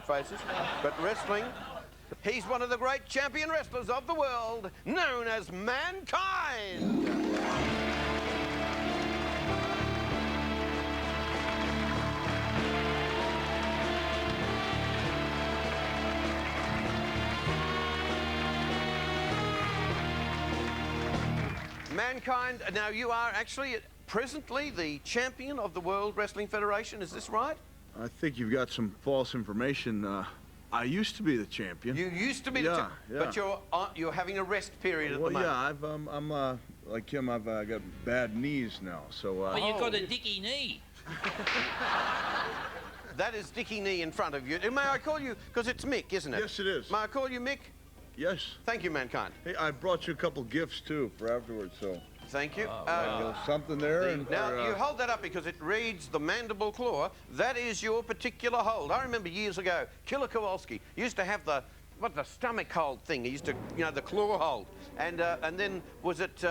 faces. But wrestling, he's one of the great champion wrestlers of the world, known as Mankind. Mankind, now you are actually presently the champion of the World Wrestling Federation, is this right? I think you've got some false information. I used to be the champion. You used to be the champion, but you're having a rest period at the moment. Yeah, I'm like him. I've got bad knees now, so. Well, you've got a dicky knee. That is Dicky Knee in front of you. May I call you, because it's Mick, isn't it? Yes, it is. May I call you Mick? Yes. Thank you, Mankind. Hey, I brought you a couple gifts too for afterwards, so. Thank you. Something there. Now, you hold that up because it reads the mandible claw. That is your particular hold. I remember years ago, Killer Kowalski used to have the stomach hold thing. He used to, you know, the claw hold. And then, was it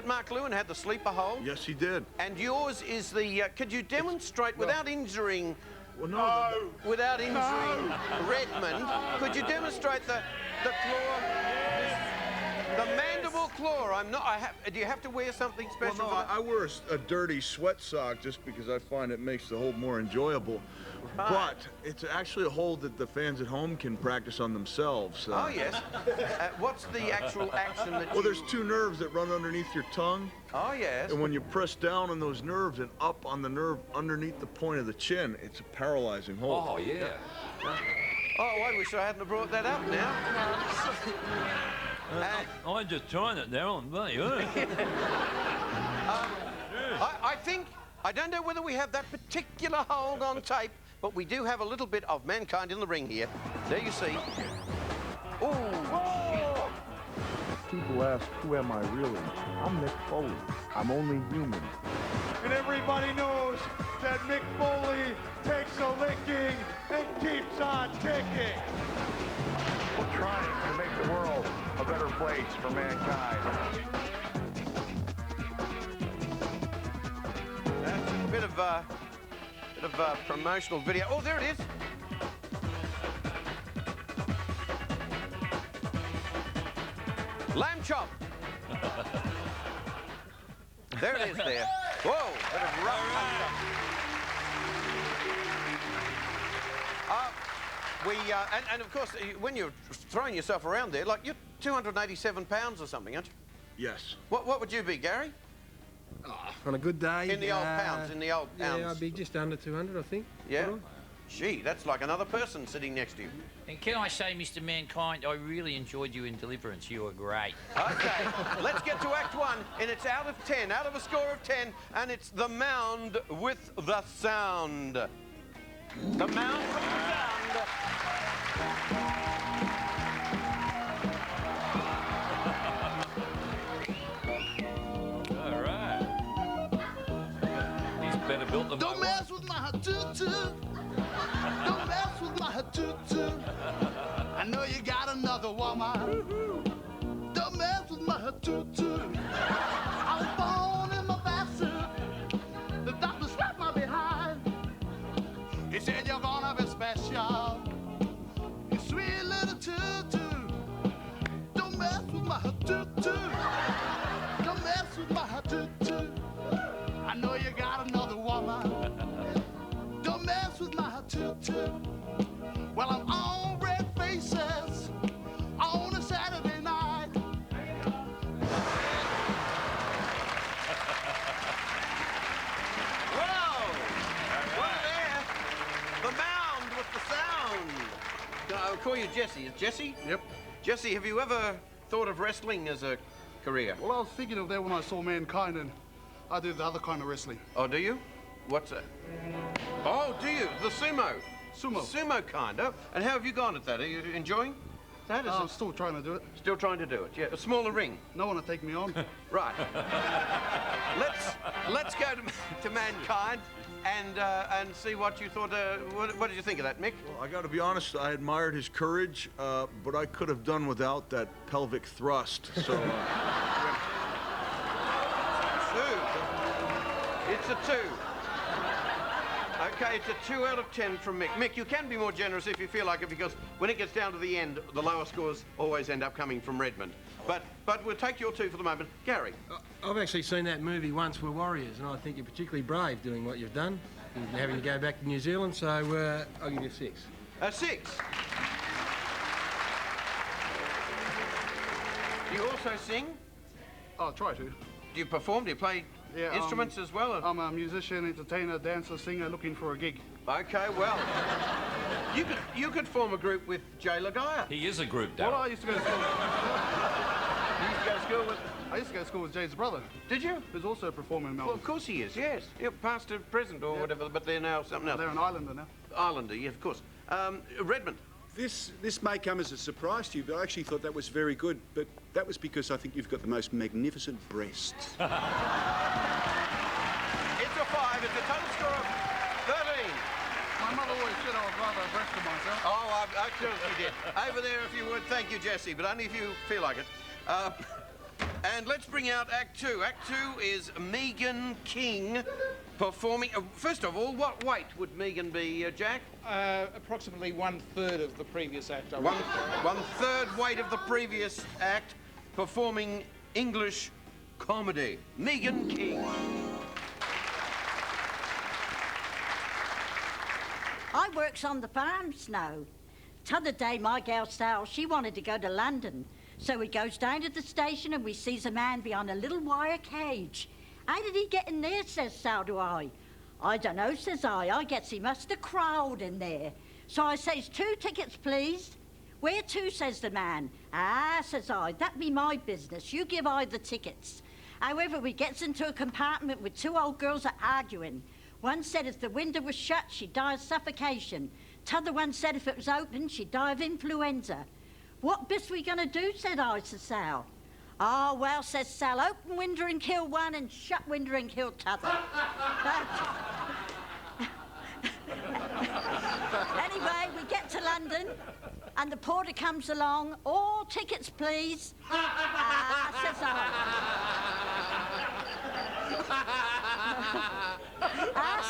Mark Lewin had the sleeper hold? Yes, he did. And yours is the, could you demonstrate without injuring... Well, no. Without injuring Redmond, could you demonstrate the claw? The mandible claw. Do you have to wear something special? Well, no, I wear a dirty sweat sock just because I find it makes the hold more enjoyable. Right. But it's actually a hold that the fans at home can practice on themselves. Oh, yes. What's the actual action that Well, there's two nerves that run underneath your tongue. Oh, yes. And when you press down on those nerves and up on the nerve underneath the point of the chin, it's a paralyzing hold. Oh, yeah. Oh, I wish I hadn't brought that up now. I'm just trying it there on me. I think, I don't know whether we have that particular hold on tape, but we do have a little bit of Mankind in the ring here. There you see. Ooh. Whoa. People ask, who am I really? I'm Mick Foley. I'm only human. And everybody knows that Mick Foley takes a licking and keeps on ticking. We're trying to make the world a better place for mankind. That's a bit of promotional video. Oh, there it is. Lamb chop. There it is there. Whoa, bit of rough. And of course, when you're throwing yourself around there, like you're 287 pounds or something, aren't you? Yes. What would you be, Gary? On a good day. In the old pounds, Yeah, I'd be just under 200, I think. Yeah. Gee, that's like another person sitting next to you. And can I say, Mr. Mankind, I really enjoyed you in Deliverance. You were great. Okay, let's get to Act 1, and it's out of 10, out of a score of 10, and it's the mound with the sound. The mound with the sound. All right. He's better built than Don't mess with my tutu. Don't mess with my tutu. I know you got another woman. Don't mess with my tutu. I was born in my bathsuit. The doctor slapped my behind. He said you're gonna be special. You sweet little tutu. Don't mess with my tutu. Don't mess with my tutu. I know you got another woman. Don't mess with my tutu. Well, I'm on Red Faces on a Saturday night. Whoa! Whoa there! The mound with the sound. I'll call you Jesse. Is Jesse? Yep. Jesse, have you ever thought of wrestling as a career? Well, I was thinking of that when I saw Mankind, and I did the other kind of wrestling. Oh, do you? What's that? Oh, do you? The sumo? Sumo. Sumo kind. Oh, and how have you gone at that? Are you enjoying that? I'm still trying to do it. Still trying to do it, yeah. A smaller ring. No one will take me on. Right. let's go to Mankind and see what you thought. What did you think of that, Mick? Well, I got to be honest. I admired his courage, but I could have done without that pelvic thrust. So. It's a two. Okay, it's a 2 out of 10 from Mick. Mick, you can be more generous if you feel like it, because when it gets down to the end, the lower scores always end up coming from Redmond. But we'll take your 2 for the moment. Gary? I've actually seen that movie once, We're Warriors, and I think you're particularly brave doing what you've done, and having to go back to New Zealand, so I'll give you a 6. A 6. Do you also sing? I'll try to. Do you perform? Do you play instruments as well? I'm a musician, entertainer, dancer, singer, looking for a gig. Okay, well, you could form a group with Jay Lagaya. He is a group, Darryl. Well, I used to go to school. I used to go to school with Jay's brother. Did you? Who's also a performer in Well, Melbourne. of course he is, yes. Past to present or whatever, but they're now something else. They're an islander now. Islander, yeah, of course. Redmond. This may come as a surprise to you, but I actually thought that was very good. But that was because I think you've got the most magnificent breasts. It's a 5. It's a total score of 13. My mother always said I was rather abreast of myself. Oh, I sure she did. Over there, if you would. Thank you, Jesse, but only if you feel like it. And let's bring out Act 2. Act 2 is Megan King performing. First of all, what weight would Megan be, Jack? Approximately 1/3 of the previous act. One-third weight of the previous act, performing English comedy. Megan King. I works on the farms now. T'other day, my gal Sal, she wanted to go to London. So we goes down to the station and we sees a man behind a little wire cage. How did he get in there, says Sal to I. I don't know, says I. I guess he must have crawled in there. So I says, 2 tickets, please. Where to, says the man. Ah, says I, that be my business. You give I the tickets. However, we gets into a compartment with 2 old girls arguing. One said if the window was shut, she'd die of suffocation. T'other one said if it was open, she'd die of influenza. What best we gonna do, said I to Sal. Oh, well, says Sal, open window and kill one and shut window and kill t'other. Anyway, we get to London and the porter comes along. All tickets, please. Says I.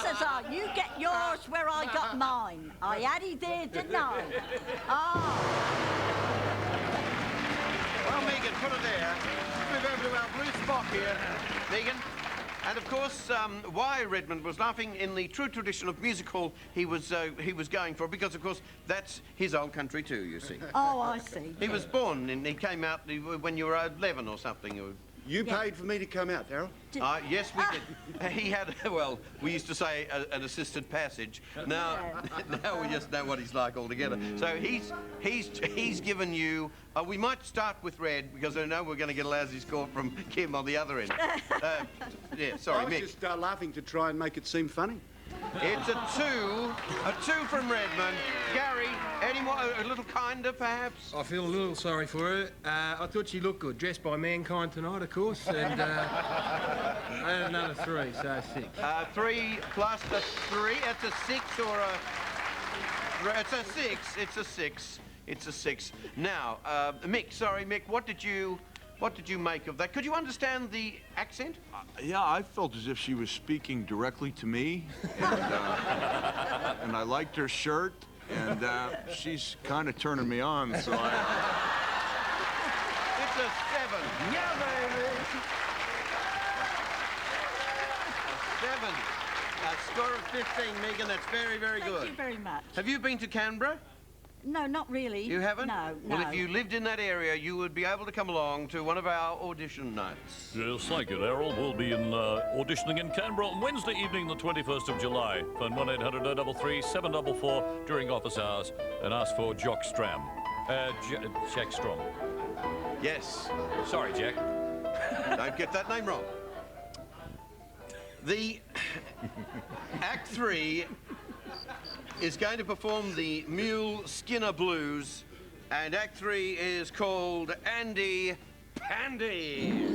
Says I, you get yours where I got mine. I had it there, didn't I? Well, Megan, put it there. Let's move over to our blue spot here, Megan. And of course, why Redmond was laughing in the true tradition of music hall he was going for, because of course that's his old country too. You see. Oh, I see. He was born and he came out when you were 11 or something. You paid for me to come out, Darryl? Yes, we did. He had, well, we used to say an assisted passage. Now we just know what he's like altogether. So he's given you. We might start with Red because I know we're going to get a lousy score from Kim on the other end. Yeah, sorry, Mick. I was just laughing to try and make it seem funny. It's a 2 from Redmond. Gary, any more, a little kinder, perhaps? I feel a little sorry for her. I thought she looked good, dressed by Mankind tonight, of course, and I had another 3, so 6. 3 plus the 3, it's a 6 or a... It's a 6, it's a 6, it's a 6. Now, Mick, what did you make of that? Could you understand the accent? Yeah, I felt as if she was speaking directly to me, and I liked her shirt, and she's kind of turning me on, so I... It's a 7. Yeah, baby. A 7. A score of 15, Megan. That's very, very good. Thank you very much. Have you been to Canberra? No, not really. You haven't? No. Well, if you lived in that area, you would be able to come along to one of our audition nights. Yes, thank you, Darryl. We'll be auditioning in Canberra on Wednesday evening, the 21st of July. Phone 1-800-033-744 during office hours and ask for Jock Stram. Jack Strom. Yes. Sorry, Jack. Don't get that name wrong. The Act 3 is going to perform the Mule Skinner Blues, and Act 3 is called Andy Pandy.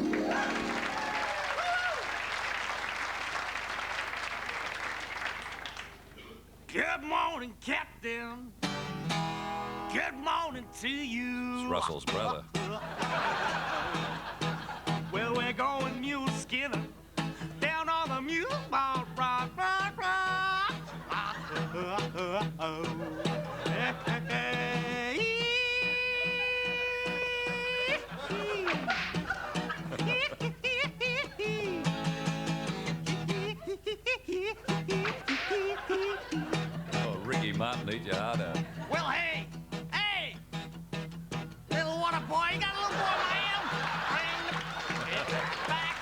Good morning, Captain. Good morning to you. It's Russell's brother. Well, we're going mule skinner down on the mule bar, rock, rock, rock. It'll eat your heart out. Well, hey! Hey! Little water boy, you got a little boy, man? Bring it back.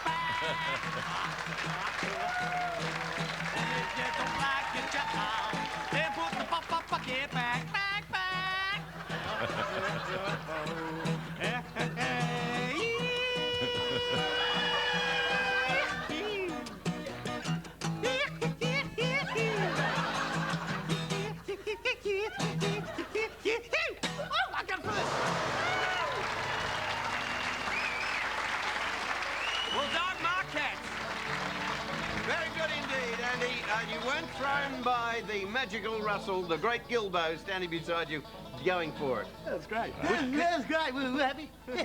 If you don't like your child, then put the bucket back. Well done, Marquette. Very good indeed, Andy. You weren't thrown by the magical Russell, the great Gilbo standing beside you, going for it. That's great. That's great. We're happy. We're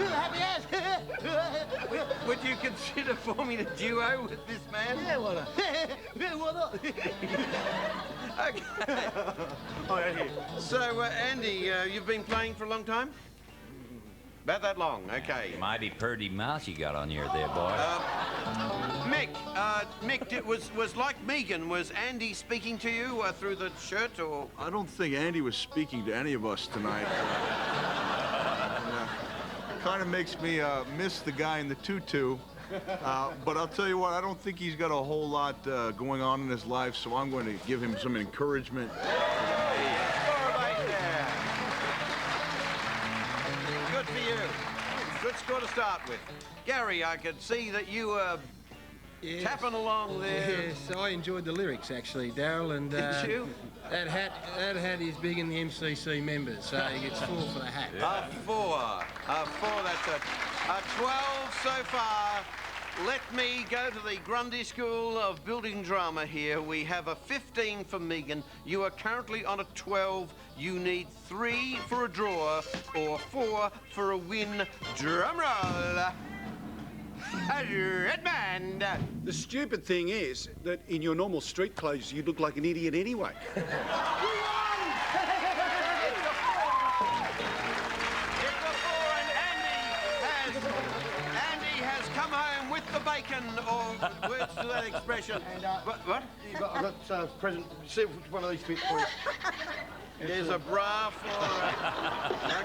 happy as. Would you consider forming a duo with this man? Yeah, why not? Yeah, why not? Okay. So, Andy, you've been playing for a long time? About that long, okay. Mighty purty mouth you got on you there, boy. Mick, it was like Megan. Was Andy speaking to you through the shirt, or? I don't think Andy was speaking to any of us tonight. Kind of makes me miss the guy in the tutu. But I'll tell you what, I don't think he's got a whole lot going on in his life, so I'm going to give him some encouragement. Good for you. Good score to start with. Gary, I could see that you were tapping along there. Yes, I enjoyed the lyrics actually, Daryl, and Did you? that hat is big in the MCC members, so he gets 4 for the hat. A 4. That's a 12 so far. Let me go to the Grundy School of Building Drama here. We have a 15 for Megan. You are currently on a 12. You need 3 for a draw or 4 for a win. Drum roll. Redmond. The stupid thing is that in your normal street clothes, you look like an idiot anyway. Come home with the bacon, or words to that expression. And, what? I've got present. See which one of these fits for you. There's a bra for.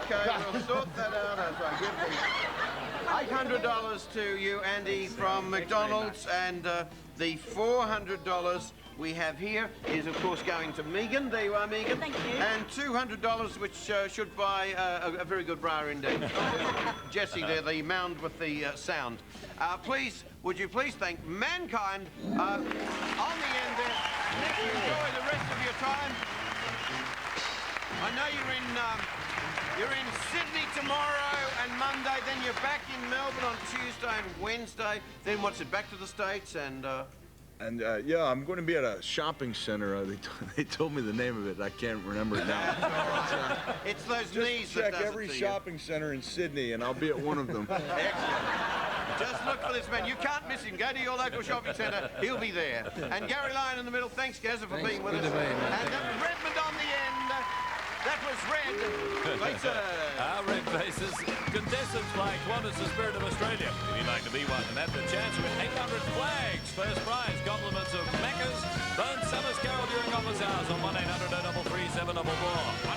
Okay, we'll sort that out. That's right. $800 to you, Andy, from McDonald's, and the $400 we have here is, of course, going to Megan. There you are, Megan. Thank you. And $200, which should buy a very good bra indeed. Jesse there, the mound with the sound. Would you please thank Mankind on the end there. Nick, enjoy the rest of your time. I know you're in Sydney tomorrow and Monday, then you're back in Melbourne on Tuesday and Wednesday. Then what's it, back to the States and... yeah, I'm going to be at a shopping center. They told me the name of it. I can't remember it now. It's those Just knees that check does every it to shopping center in Sydney, and I'll be at one of them. Excellent. Just look for this man. You can't miss him. Go to your local shopping centre. He'll be there. And Garry Lyon in the middle. Thanks, Gazza, for being with us. And Redmond on the end. That was Red Faces. Our Red Faces contestants like Qantas, the Spirit of Australia. If you'd like to be one and have the chance to win 800 flags, first prize, compliments of Macca's, Bone Summers Carol during office hours on 1-800-033-744.